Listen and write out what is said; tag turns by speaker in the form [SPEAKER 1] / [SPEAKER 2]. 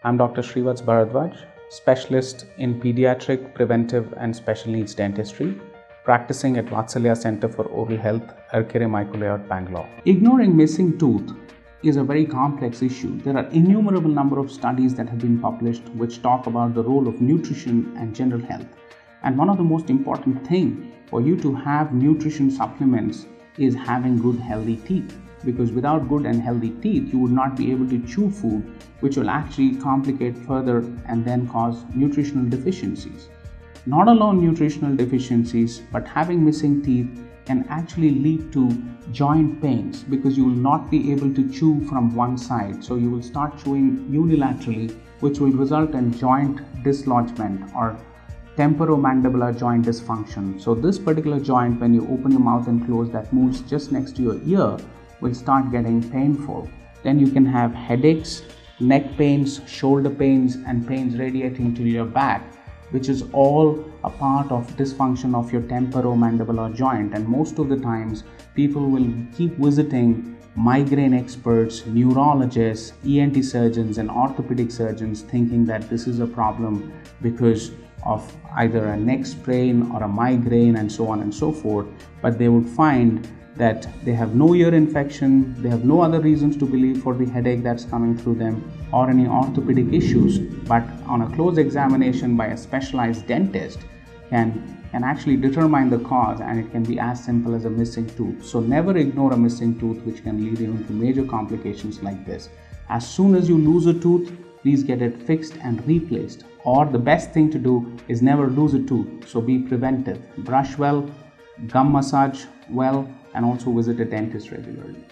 [SPEAKER 1] I'm Dr. Srivats Bharadwaj, specialist in pediatric, preventive and special needs dentistry, practicing at Vatsalya Center for Oral Health, Erkere Micro-Layout, Bangalore. Ignoring missing tooth is a very complex issue. There are innumerable number of studies that have been published which talk about the role of nutrition and general health. And one of the most important thing for you to have nutrition supplements is having good healthy teeth. Because without good and healthy teeth, you would not be able to chew food, which will actually complicate further and then cause nutritional deficiencies. Not alone nutritional deficiencies, but having missing teeth can actually lead to joint pains because you will not be able to chew from one side. So you will start chewing unilaterally, which will result in joint dislodgement or temporomandibular joint dysfunction. So this particular joint, when you open your mouth and close, that moves just next to your ear, will start getting painful. Then you can have headaches, neck pains, shoulder pains, and pains radiating to your back, which is all a part of dysfunction of your temporomandibular joint. And most of the times, people will keep visiting migraine experts, neurologists, ENT surgeons, and orthopedic surgeons thinking that this is a problem because of either a neck sprain or a migraine and so on and so forth. But they would find that they have no ear infection, they have no other reasons to believe for the headache that's coming through them or any orthopedic issues, but on a close examination by a specialized dentist can actually determine the cause, and it can be as simple as a missing tooth. So never ignore a missing tooth, which can lead you into major complications like this. As soon as you lose a tooth, please get it fixed and replaced. Or the best thing to do is never lose a tooth, so be preventive. Brush well, gum massage well, and also visit a dentist regularly.